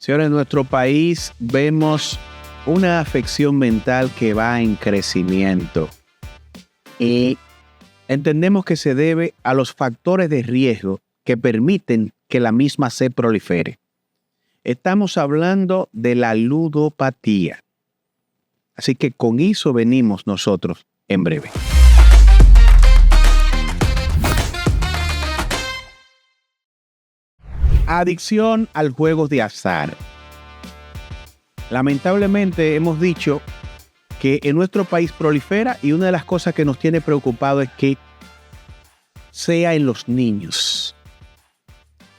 Señores, en nuestro país vemos una afección mental que va en crecimiento y entendemos que se debe a los factores de riesgo que permiten que la misma se prolifere. Estamos hablando de la ludopatía. Así que con eso venimos nosotros en breve. Adicción al juego de azar. Lamentablemente hemos dicho que en nuestro país prolifera y una de las cosas que nos tiene preocupado es que sea en los niños.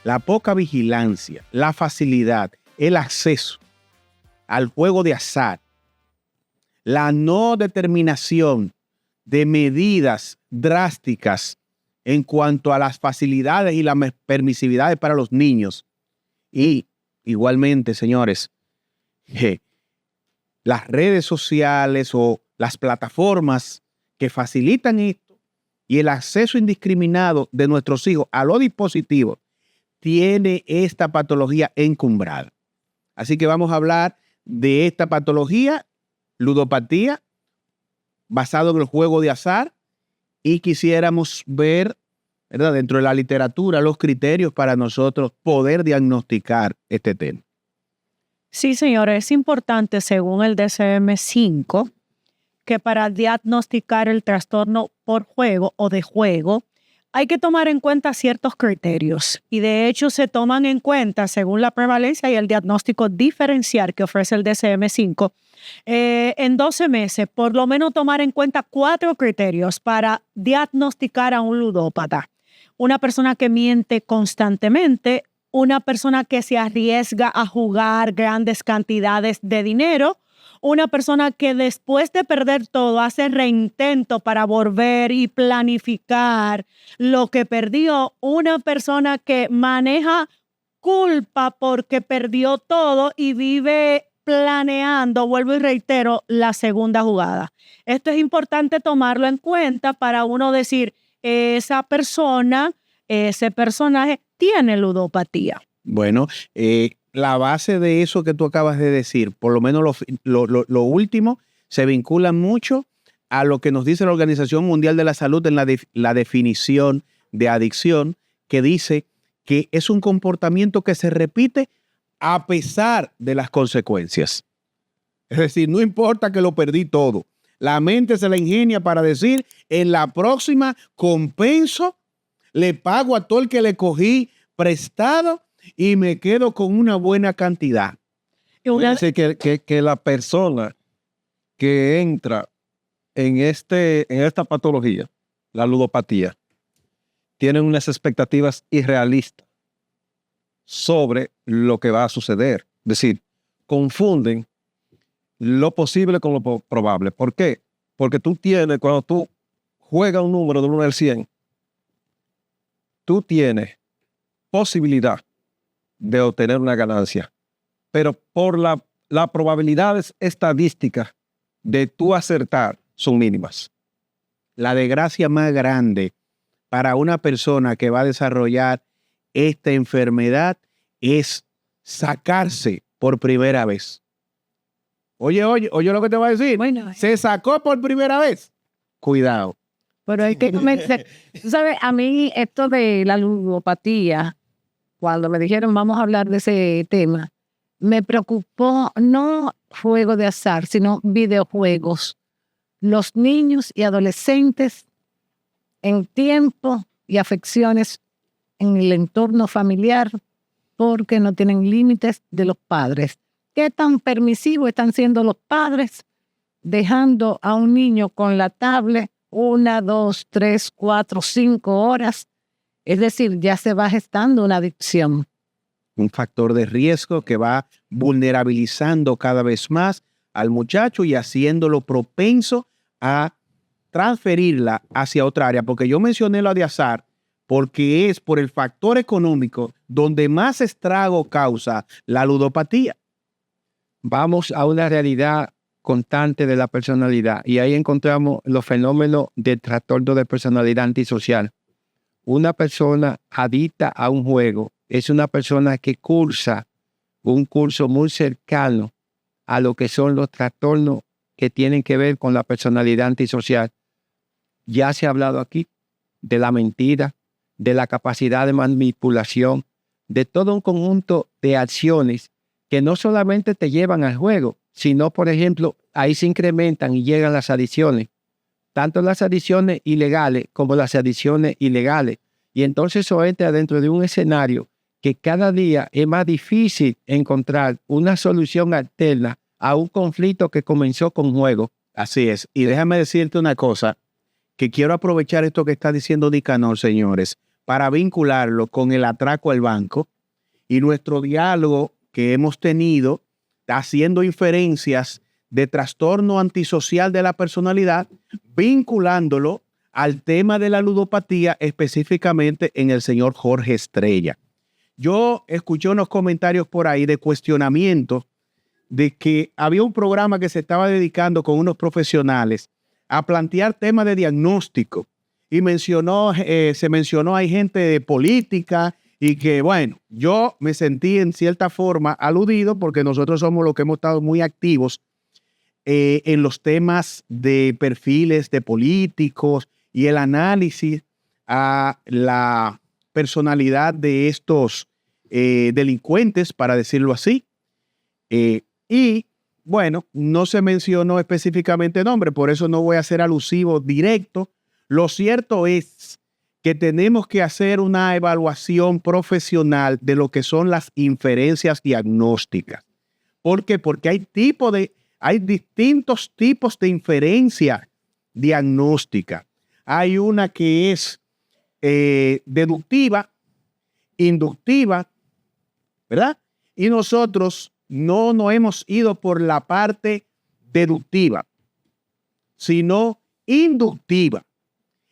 La poca vigilancia, la facilidad, el acceso al juego de azar, la no determinación de medidas drásticas en cuanto a las facilidades y las permisividades para los niños. Y igualmente, señores, las redes sociales o las plataformas que facilitan esto y el acceso indiscriminado de nuestros hijos a los dispositivos tiene esta patología encumbrada. Así que vamos a hablar de esta patología, ludopatía, basado en el juego de azar, y quisiéramos ver, ¿verdad?, dentro de la literatura, los criterios para nosotros poder diagnosticar este tema. Sí, señores, es importante, según el DSM-5, que para diagnosticar el trastorno por juego o de juego, hay que tomar en cuenta ciertos criterios y de hecho se toman en cuenta según la prevalencia y el diagnóstico diferencial que ofrece el DSM-5. En 12 meses, por lo menos tomar en cuenta 4 criterios para diagnosticar a un ludópata. Una persona que miente constantemente, una persona que se arriesga a jugar grandes cantidades de dinero, una persona que después de perder todo hace reintento para volver y planificar lo que perdió, una persona que maneja culpa porque perdió todo y vive planeando, vuelvo y reitero, la segunda jugada. Esto es importante tomarlo en cuenta para uno decir, esa persona, ese personaje tiene ludopatía. Bueno, la base de eso que tú acabas de decir, por lo menos lo último, se vincula mucho a lo que nos dice la Organización Mundial de la Salud en la definición de adicción, que dice que es un comportamiento que se repite a pesar de las consecuencias. Es decir, no importa que lo perdí todo. La mente se la ingenia para decir, en la próxima compenso, le pago a todo el que le cogí prestado y me quedo con una buena cantidad. Dice que la persona que entra en esta patología, la ludopatía, tiene unas expectativas irrealistas sobre lo que va a suceder. Es decir, confunden lo posible con lo probable. ¿Por qué? Porque cuando tú juegas un número del 1 al 100, tú tienes posibilidad de obtener una ganancia, pero por las probabilidades estadísticas de tú acertar son mínimas. La desgracia más grande para una persona que va a desarrollar esta enfermedad es sacarse por primera vez. Oye lo que te voy a decir. Bueno, se sacó por primera vez. Cuidado. Pero hay que comenzar. Tú sabes, a mí esto de la ludopatía, cuando me dijeron vamos a hablar de ese tema, me preocupó no juego de azar, sino videojuegos. Los niños y adolescentes en tiempo y afecciones en el entorno familiar porque no tienen límites de los padres. ¿Qué tan permisivos están siendo los padres dejando a un niño con la tablet 1, 2, 3, 4, 5 horas? Es decir, ya se va gestando una adicción. Un factor de riesgo que va vulnerabilizando cada vez más al muchacho y haciéndolo propenso a transferirla hacia otra área. Porque yo mencioné lo de azar porque es por el factor económico donde más estrago causa la ludopatía. Vamos a una realidad constante de la personalidad y ahí encontramos los fenómenos de trastorno de personalidad antisocial. Una persona adicta a un juego es una persona que cursa un curso muy cercano a lo que son los trastornos que tienen que ver con la personalidad antisocial. Ya se ha hablado aquí de la mentira, de la capacidad de manipulación, de todo un conjunto de acciones que no solamente te llevan al juego, sino, por ejemplo, ahí se incrementan y llegan las adicciones, tanto las adicciones ilegales como las adicciones ilegales. Y entonces eso entra dentro de un escenario que cada día es más difícil encontrar una solución alterna a un conflicto que comenzó con juego. Así es. Y déjame decirte una cosa, que quiero aprovechar esto que está diciendo Nicanor, señores, para vincularlo con el atraco al banco y nuestro diálogo que hemos tenido haciendo inferencias de trastorno antisocial de la personalidad, vinculándolo al tema de la ludopatía, específicamente en el señor Jorge Estrella. Yo escuché unos comentarios por ahí de cuestionamiento de que había un programa que se estaba dedicando con unos profesionales a plantear temas de diagnóstico y se mencionó hay gente de política y que, bueno, yo me sentí en cierta forma aludido porque nosotros somos los que hemos estado muy activos en los temas de perfiles de políticos y el análisis a la personalidad de estos delincuentes, para decirlo así. Y bueno, no se mencionó específicamente nombre, por eso no voy a ser alusivo directo. Lo cierto es que tenemos que hacer una evaluación profesional de lo que son las inferencias diagnósticas. ¿Por qué? Porque hay distintos tipos de inferencia diagnóstica. Hay una que es deductiva, inductiva, ¿verdad? Y nosotros no nos hemos ido por la parte deductiva, sino inductiva.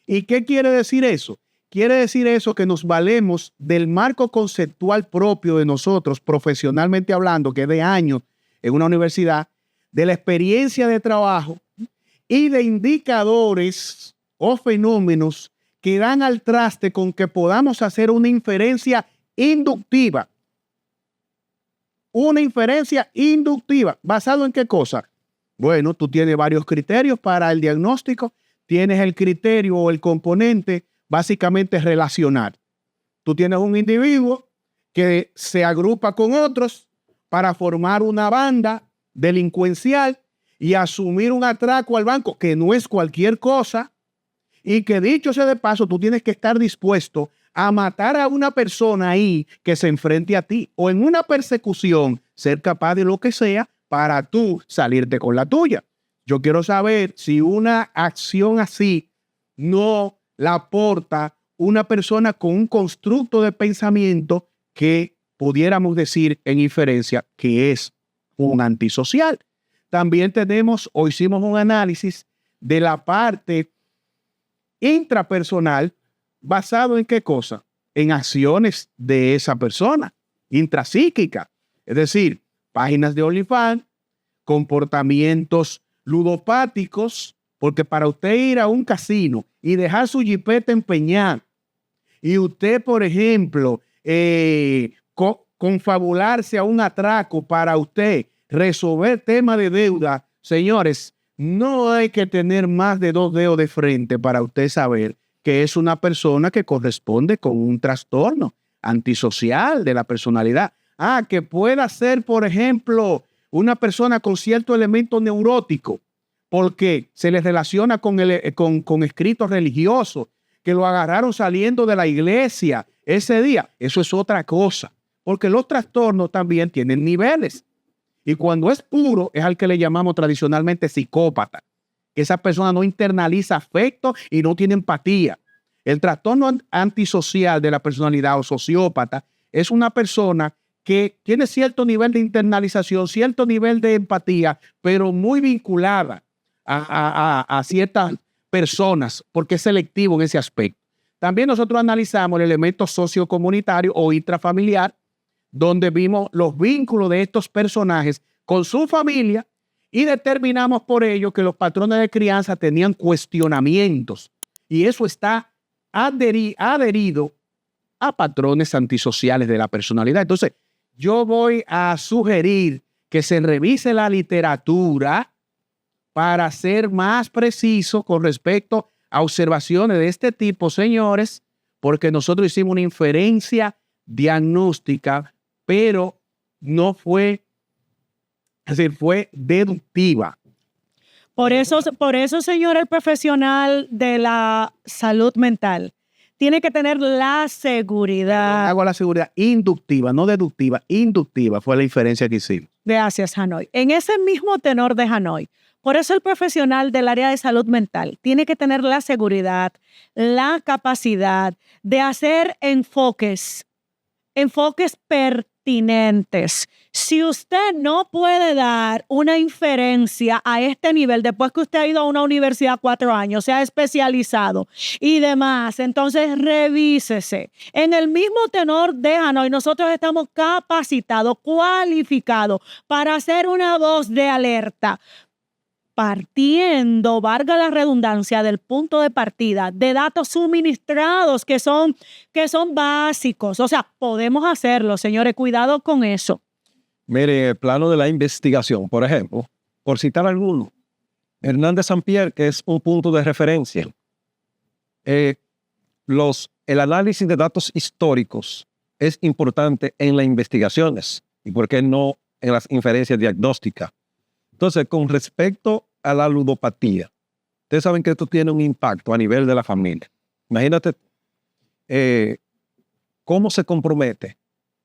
¿Y qué quiere decir eso? Quiere decir eso que nos valemos del marco conceptual propio de nosotros, profesionalmente hablando, que es de años en una universidad, de la experiencia de trabajo y de indicadores o fenómenos que dan al traste con que podamos hacer una inferencia inductiva. Una inferencia inductiva. ¿Basado en qué cosa? Bueno, tú tienes varios criterios para el diagnóstico. Tienes el criterio o el componente básicamente relacional. Tú tienes un individuo que se agrupa con otros para formar una banda delincuencial y asumir un atraco al banco, que no es cualquier cosa, y que dicho sea de paso, tú tienes que estar dispuesto a matar a una persona ahí que se enfrente a ti, o en una persecución ser capaz de lo que sea para tú salirte con la tuya. Yo quiero saber si una acción así no la aporta una persona con un constructo de pensamiento que pudiéramos decir en inferencia que es un antisocial. También tenemos o hicimos un análisis de la parte intrapersonal basado en qué cosa? En acciones de esa persona, intrapsíquica. Es decir, páginas de OnlyFans, comportamientos ludopáticos, porque para usted ir a un casino y dejar su jipeta empeñada y usted, por ejemplo, confabularse a un atraco para usted resolver temas de deuda, señores, no hay que tener más de 2 dedos de frente para usted saber que es una persona que corresponde con un trastorno antisocial de la personalidad. Que pueda ser, por ejemplo, una persona con cierto elemento neurótico, porque se les relaciona con escritos religiosos, que lo agarraron saliendo de la iglesia ese día. Eso es otra cosa, porque los trastornos también tienen niveles. Y cuando es puro, es al que le llamamos tradicionalmente psicópata. Esa persona no internaliza afecto y no tiene empatía. El trastorno antisocial de la personalidad o sociópata es una persona que tiene cierto nivel de internalización, cierto nivel de empatía, pero muy vinculada a ciertas personas, porque es selectivo en ese aspecto. También nosotros analizamos el elemento sociocomunitario o intrafamiliar, donde vimos los vínculos de estos personajes con su familia y determinamos por ello que los patrones de crianza tenían cuestionamientos, y eso está adherido a patrones antisociales de la personalidad. Entonces, yo voy a sugerir que se revise la literatura para ser más preciso con respecto a observaciones de este tipo, señores, porque nosotros hicimos una inferencia diagnóstica, pero no fue, es decir, fue deductiva. Por eso, señor, el profesional de la salud mental tiene que tener la seguridad. Hago la seguridad inductiva, no deductiva, inductiva fue la inferencia que hicimos. Gracias, Hanoi. En ese mismo tenor de Hanoi, por eso el profesional del área de salud mental tiene que tener la seguridad, la capacidad de hacer enfoques pertinentes. Si usted no puede dar una inferencia a este nivel, después que usted ha ido a una universidad 4 años, se ha especializado y demás, entonces revísese. En el mismo tenor de Hanoi, nosotros estamos capacitados, cualificados para hacer una voz de alerta, partiendo, valga la redundancia, del punto de partida de datos suministrados que son básicos. O sea, podemos hacerlo, señores, cuidado con eso. Mire, en el plano de la investigación, por ejemplo, por citar alguno, Hernández Sampier, que es un punto de referencia. El análisis de datos históricos es importante en las investigaciones y por qué no en las inferencias diagnósticas. Entonces, con respecto a la ludopatía, ustedes saben que esto tiene un impacto a nivel de la familia. Imagínate cómo se compromete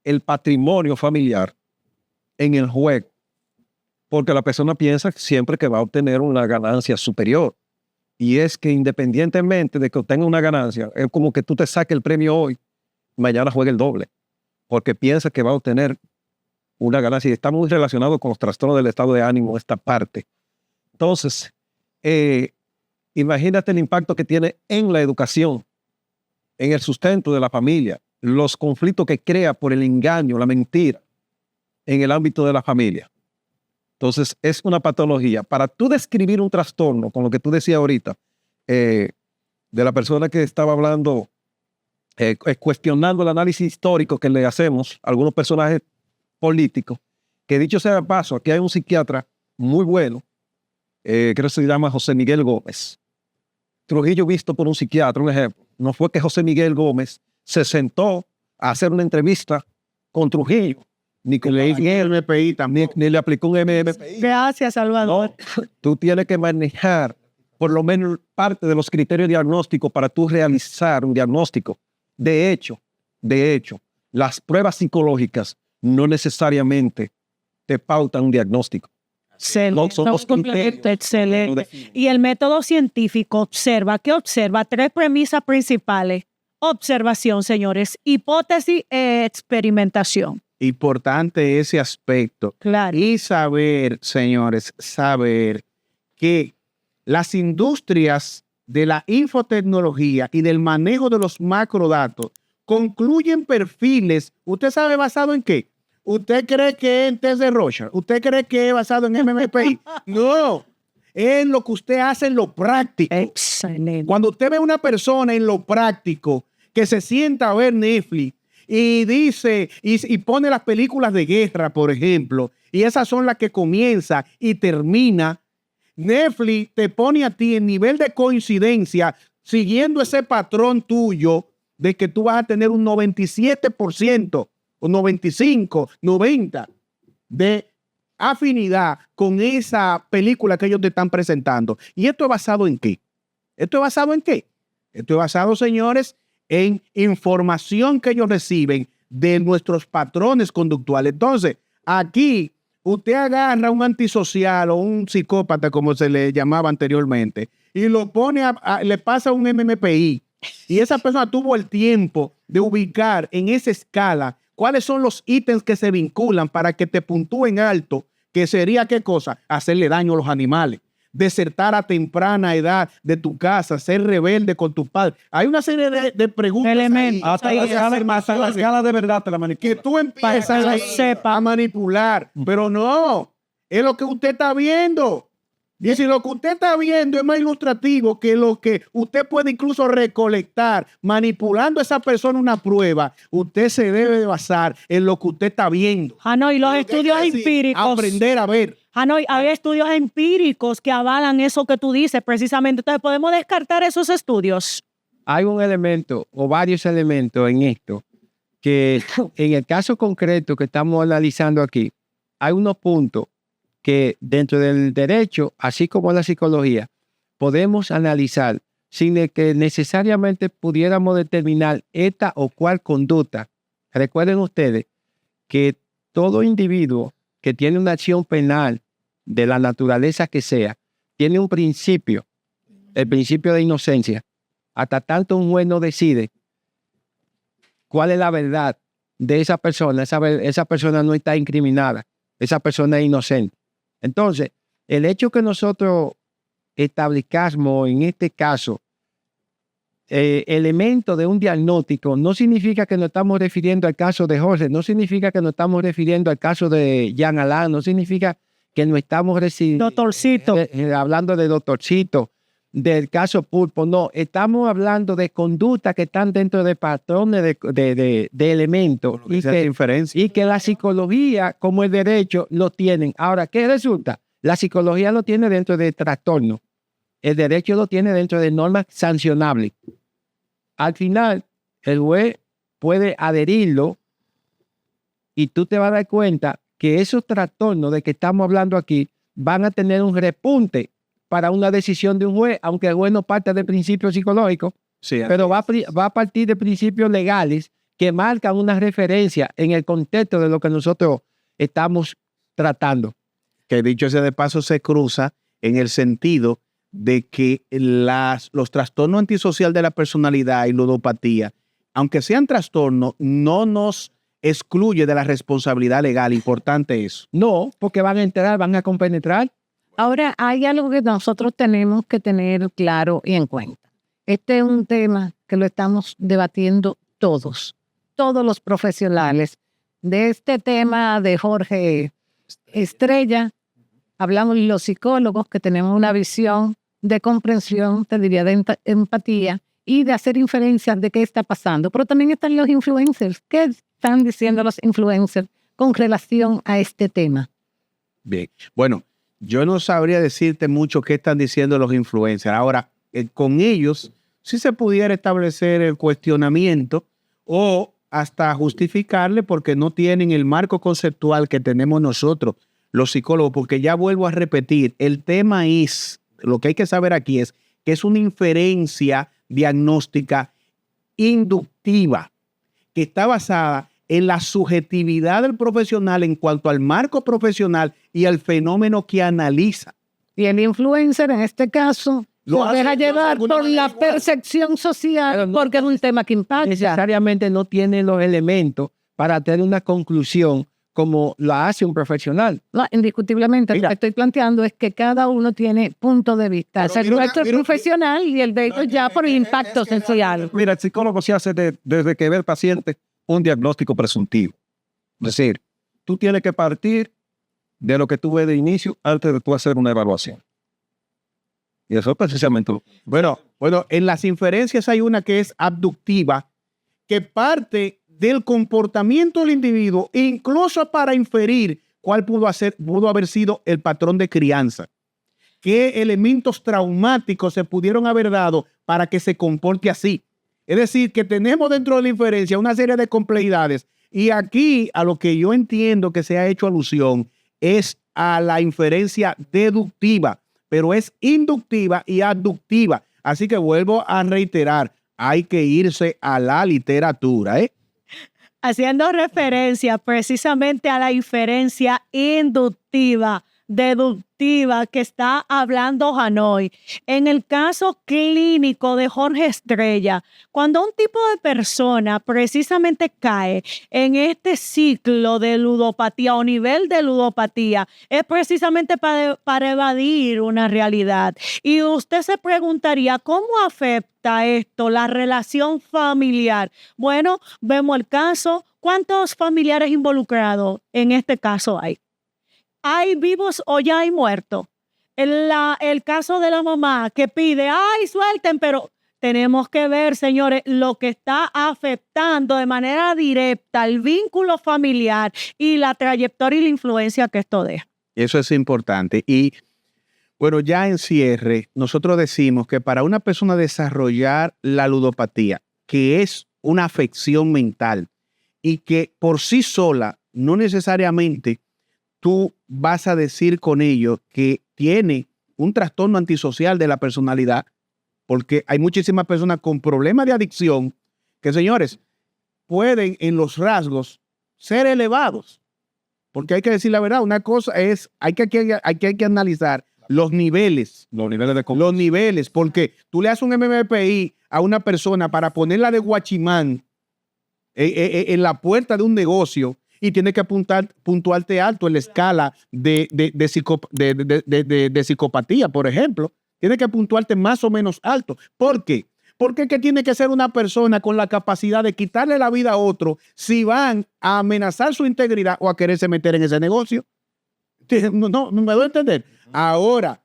el patrimonio familiar en el juego, porque la persona piensa siempre que va a obtener una ganancia superior. Y es que independientemente de que obtenga una ganancia, es como que tú te saques el premio hoy, mañana juegue el doble, porque piensa que va a obtener una ganancia, y está muy relacionado con los trastornos del estado de ánimo, esta parte. Entonces, imagínate el impacto que tiene en la educación, en el sustento de la familia, los conflictos que crea por el engaño, la mentira, en el ámbito de la familia. Entonces, es una patología. Para tú describir un trastorno, con lo que tú decías ahorita, de la persona que estaba hablando, cuestionando el análisis histórico que le hacemos a algunos personajes político, que dicho sea de paso, aquí hay un psiquiatra muy bueno, creo que se llama José Miguel Gómez. Trujillo visto por un psiquiatra, un ejemplo. No fue que José Miguel Gómez se sentó a hacer una entrevista con Trujillo, ni con Le hizo el MPI también. ni le aplicó un MMPI. Gracias, Salvador. No, tú tienes que manejar por lo menos parte de los criterios diagnósticos para tú realizar un diagnóstico. De hecho, las pruebas psicológicas no necesariamente te pautan un diagnóstico. Excelente. Son los criterios. Excelente. Y el método científico ¿qué observa? 3 premisas principales. Observación, señores. Hipótesis e experimentación. Importante ese aspecto. Claro. Y saber, señores, saber que las industrias de la infotecnología y del manejo de los macrodatos concluyen perfiles. ¿Usted sabe basado en qué? ¿Usted cree que es en test de Rorschach? ¿Usted cree que es basado en MMPI? No, es lo que usted hace en lo práctico. Excelente. Cuando usted ve a una persona en lo práctico que se sienta a ver Netflix y dice, y pone las películas de guerra, por ejemplo, y esas son las que comienza y termina, Netflix te pone a ti en nivel de coincidencia, siguiendo ese patrón tuyo de que tú vas a tener un 97%, o 95, 90% de afinidad con esa película que ellos te están presentando. ¿Y esto es basado en qué? ¿Esto es basado en qué? Esto es basado, señores, en información que ellos reciben de nuestros patrones conductuales. Entonces, aquí usted agarra un antisocial o un psicópata, como se le llamaba anteriormente, y lo pone, le pasa un MMPI. Y esa persona tuvo el tiempo de ubicar en esa escala cuáles son los ítems que se vinculan para que te puntúen alto, que sería, ¿qué cosa? Hacerle daño a los animales, desertar a temprana edad de tu casa, ser rebelde con tus padres. Hay una serie de preguntas Elementos. Hasta la escala de verdad te la manipulan. que tú empiezas a manipular, pero no, es lo que usted está viendo. Y si lo que usted está viendo es más ilustrativo que lo que usted puede incluso recolectar manipulando a esa persona una prueba, usted se debe de basar en lo que usted está viendo. Hanoi, los Lo que hay estudios que decir, empíricos. aprender a ver. Hanoi, hay estudios empíricos que avalan eso que tú dices precisamente. Entonces, ¿podemos descartar esos estudios? Hay un elemento o varios elementos en esto que en el caso concreto que estamos analizando aquí, hay unos puntos que dentro del derecho, así como la psicología, podemos analizar sin que necesariamente pudiéramos determinar esta o cual conducta. Recuerden ustedes que todo individuo que tiene una acción penal de la naturaleza que sea, tiene un principio, el principio de inocencia. Hasta tanto un juez no decide cuál es la verdad de esa persona, esa persona no está incriminada, esa persona es inocente. Entonces, el hecho que nosotros establezcamos en este caso elementos de un diagnóstico no significa que nos estamos refiriendo al caso de Jorge, no significa que nos estamos refiriendo al caso de Jean Alain, no significa que no estamos Doctorcito. hablando de doctorcito, del caso Pulpo, no, estamos hablando de conductas que están dentro de patrones de elementos y que la psicología como el derecho lo tienen. Ahora, ¿qué resulta? La psicología lo tiene dentro de trastorno, el derecho lo tiene dentro de normas sancionables. Al final, el juez puede adherirlo y tú te vas a dar cuenta que esos trastornos de que estamos hablando aquí van a tener un repunte para una decisión de un juez, aunque el juez no parte de principios psicológicos, Sí, pero va a partir de principios legales que marcan una referencia en el contexto de lo que nosotros estamos tratando. que dicho sea de paso se cruza en el sentido de que los trastornos antisocial de la personalidad y ludopatía, aunque sean trastornos, no nos excluye de la responsabilidad legal. Importante eso. No, porque van a entrar, van a compenetrar. Ahora, hay algo que nosotros tenemos que tener claro y en cuenta. Este es un tema que lo estamos debatiendo todos los profesionales. De este tema de Jorge Estrella, hablamos los psicólogos que tenemos una visión de comprensión, te diría, de empatía y de hacer inferencias de qué está pasando. Pero también están los influencers. ¿Qué están diciendo los influencers con relación a este tema? Bien. Bueno, yo no sabría decirte mucho qué están diciendo los influencers. Ahora, con ellos sí se pudiera establecer el cuestionamiento o hasta justificarle porque no tienen el marco conceptual que tenemos nosotros, los psicólogos, porque ya vuelvo a repetir, el tema es, lo que hay que saber aquí es que es una inferencia diagnóstica inductiva que está basada en la subjetividad del profesional en cuanto al marco profesional y al fenómeno que analiza. Y el influencer, en este caso, se deja llevar por la percepción social, porque es un tema que impacta. Necesariamente no tiene los elementos para tener una conclusión como la hace un profesional. No, indiscutiblemente, Mira. lo que estoy planteando es que cada uno tiene punto de vista. Pero El nuestro es profesional y el de ellos ya por el impacto social. Mira, el psicólogo se hace desde que ve al paciente un diagnóstico presuntivo. Es decir, tú tienes que partir de lo que tú ves de inicio antes de tú hacer una evaluación. Y eso es precisamente Bueno, en las inferencias hay una que es abductiva, que parte del comportamiento del individuo, incluso para inferir cuál pudo haber sido el patrón de crianza. ¿Qué elementos traumáticos se pudieron haber dado para que se comporte así? Es decir, que tenemos dentro de la inferencia una serie de complejidades. Y aquí, a lo que yo entiendo que se ha hecho alusión, es a la inferencia deductiva, pero es inductiva y abductiva. Así que vuelvo a reiterar, hay que irse a la literatura, Haciendo referencia precisamente a la inferencia inductiva, deductiva que está hablando Hanoi. En el caso clínico de Jorge Estrella, cuando un tipo de persona precisamente cae en este ciclo de ludopatía o nivel de ludopatía, es precisamente para evadir una realidad. Y usted se preguntaría, ¿cómo afecta esto la relación familiar? Bueno, vemos el caso. ¿Cuántos familiares involucrados en este caso hay? ¿Hay vivos o ya hay muertos? el caso de la mamá que pide, ay, suelten, pero tenemos que ver, señores, lo que está afectando de manera directa el vínculo familiar y la trayectoria y la influencia que esto deja. Eso es importante. Y bueno, ya en cierre, nosotros decimos que para una persona desarrollar la ludopatía, que es una afección mental y que por sí sola, no necesariamente tú vas a decir con ello que tiene un trastorno antisocial de la personalidad, porque hay muchísimas personas con problemas de adicción que, señores, pueden en los rasgos ser elevados. Porque hay que decir la verdad, una cosa es, hay que analizar los niveles. Los niveles de Los niveles, porque tú le haces un MMPI a una persona para ponerla de guachimán en la puerta de un negocio y tiene que puntuarte alto en la escala de psicopatía, por ejemplo. Tiene que puntuarte más o menos alto. ¿Por qué? Porque es que tiene que ser una persona con la capacidad de quitarle la vida a otro si van a amenazar su integridad o a quererse meter en ese negocio. No me doy a entender. Ahora,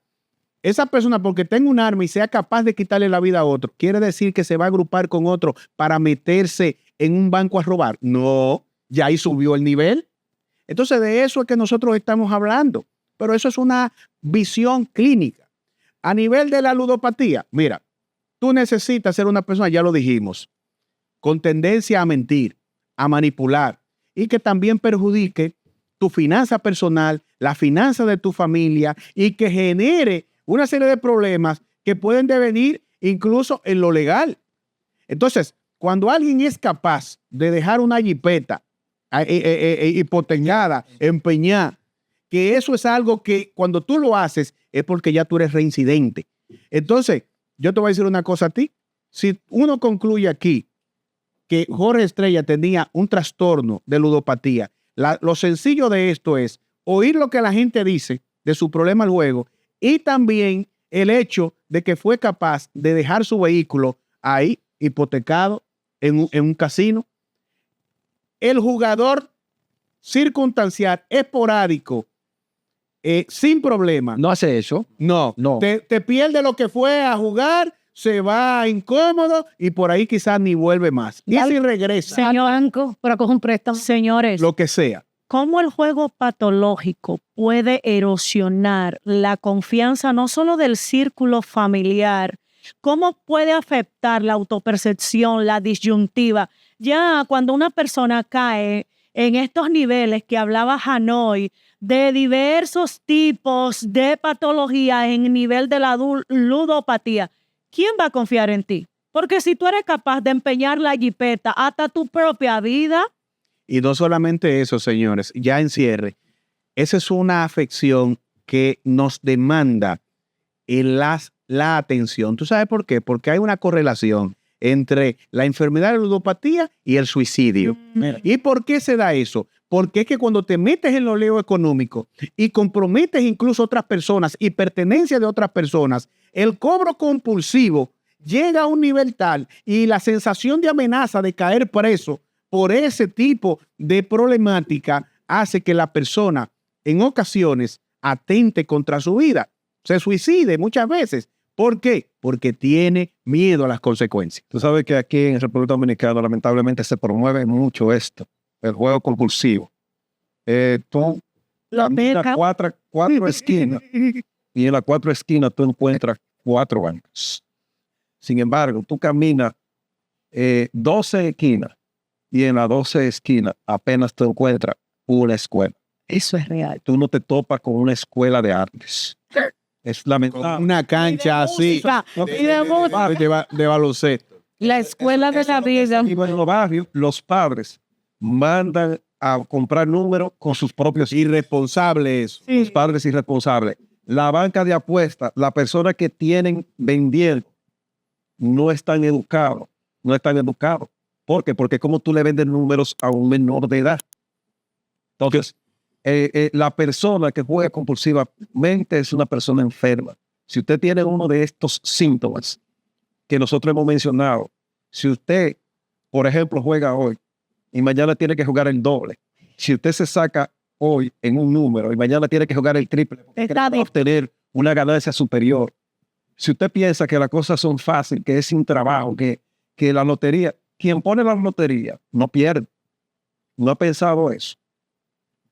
esa persona, porque tenga un arma y sea capaz de quitarle la vida a otro, ¿quiere decir que se va a agrupar con otro para meterse en un banco a robar? No, ya ahí subió el nivel. Entonces, de eso es que nosotros estamos hablando. Pero eso es una visión clínica. A nivel de la ludopatía, mira, tú necesitas ser una persona, ya lo dijimos, con tendencia a mentir, a manipular y que también perjudique tu finanza personal, la finanza de tu familia y que genere una serie de problemas que pueden devenir incluso en lo legal. Entonces, cuando alguien es capaz de dejar una jipeta hipotecada, empeñada, que eso es algo que cuando tú lo haces es porque ya tú eres reincidente. Entonces, yo te voy a decir una cosa a ti. Si uno concluye aquí que Jorge Estrella tenía un trastorno de ludopatía, lo sencillo de esto es oír lo que la gente dice de su problema al juego y también el hecho de que fue capaz de dejar su vehículo ahí hipotecado en un casino. El jugador circunstancial, esporádico, sin problema. No hace eso. No. Te pierde lo que fue a jugar, se va incómodo y por ahí quizás ni vuelve más. Y si regresa. Señor, banco para coger un préstamo. señores, Lo que sea. ¿cómo el juego patológico puede erosionar la confianza no solo del círculo familiar? ¿Cómo puede afectar la autopercepción, la disyuntiva? Ya cuando una persona cae en estos niveles que hablaba Hanoi, de diversos tipos de patología en nivel de la ludopatía, ¿quién va a confiar en ti? Porque si tú eres capaz de empeñar la jipeta hasta tu propia vida. Y no solamente eso, señores, ya en cierre, esa es una afección que nos demanda la atención. ¿Tú sabes por qué? Porque hay una correlación entre la enfermedad de ludopatía y el suicidio. ¿Y por qué se da eso? Porque es que cuando te metes en los líos económicos y comprometes incluso a otras personas y pertenencia de otras personas, el cobro compulsivo llega a un nivel tal y la sensación de amenaza de caer preso por ese tipo de problemática hace que la persona en ocasiones atente contra su vida, se suicide muchas veces. ¿Por qué? Porque tiene miedo a las consecuencias. Tú sabes que aquí en República Dominicana lamentablemente se promueve mucho esto, el juego compulsivo. Tú caminas cuatro esquinas y en las 4 esquinas tú encuentras 4 bancos. Sin embargo, tú caminas 12 esquinas y en las 12 esquinas apenas tú encuentras una escuela. Eso es real. Tú no te topas con una escuela de artes. Es lamentable. Una cancha así de baloncesto. La escuela de la vida. Y en los barrios, los padres mandan a comprar números con sus propios hijos. Irresponsable eso. Los padres irresponsables. La banca de apuestas, las personas que tienen vendiendo, no están educados. No están educados. ¿Por qué? Porque como tú le vendes números a un menor de edad. Entonces, la persona que juega compulsivamente es una persona enferma. Si usted tiene uno de estos síntomas que nosotros hemos mencionado, si usted, por ejemplo, juega hoy y mañana tiene que jugar el doble, si usted se saca hoy en un número y mañana tiene que jugar el triple, Está para obtener una ganancia superior. Si usted piensa que las cosas son fáciles, que es sin trabajo, que la lotería, quien pone la lotería no pierde. No ha pensado eso.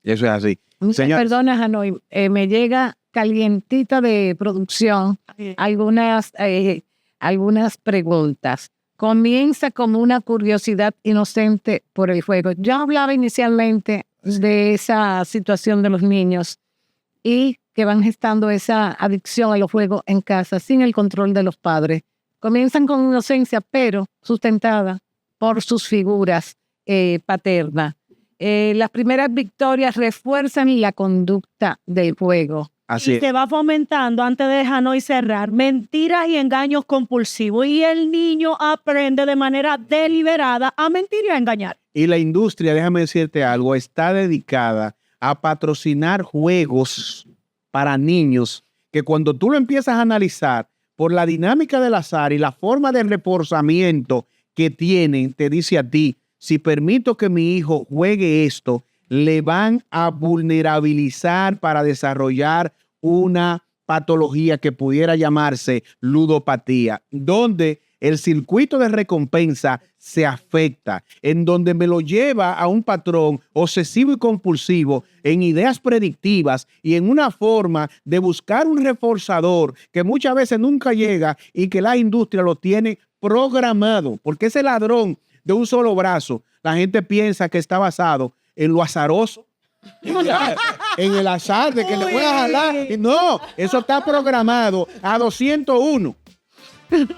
Eso es así. Señor- Perdona, Hanoi, me llega calientita de producción algunas preguntas. Comienza como una curiosidad inocente por el juego. Yo hablaba inicialmente de esa situación de los niños y que van gestando esa adicción a los juegos en casa sin el control de los padres. Comienzan con inocencia, pero sustentada por sus figuras paternas. Las primeras victorias refuerzan la conducta del juego. Así Y es. se va fomentando, antes de Hanoi cerrar, mentiras y engaños compulsivos. Y el niño aprende de manera deliberada a mentir y a engañar. Y la industria, déjame decirte algo, está dedicada a patrocinar juegos para niños que cuando tú lo empiezas a analizar por la dinámica del azar y la forma de reforzamiento que tienen, te dice a ti, si permito que mi hijo juegue esto, le van a vulnerabilizar para desarrollar una patología que pudiera llamarse ludopatía, donde el circuito de recompensa se afecta, en donde me lo lleva a un patrón obsesivo y compulsivo en ideas predictivas y en una forma de buscar un reforzador que muchas veces nunca llega y que la industria lo tiene programado, porque ese ladrón de un solo brazo, la gente piensa que está basado en lo azaroso, en el azar de que le voy a jalar. Y no, eso está programado a 201.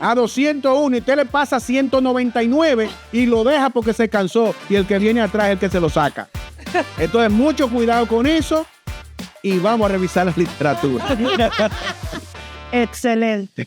A 201 y usted le pasa 199 y lo deja porque se cansó y el que viene atrás es el que se lo saca. Entonces, mucho cuidado con eso y vamos a revisar la literatura. Excelente.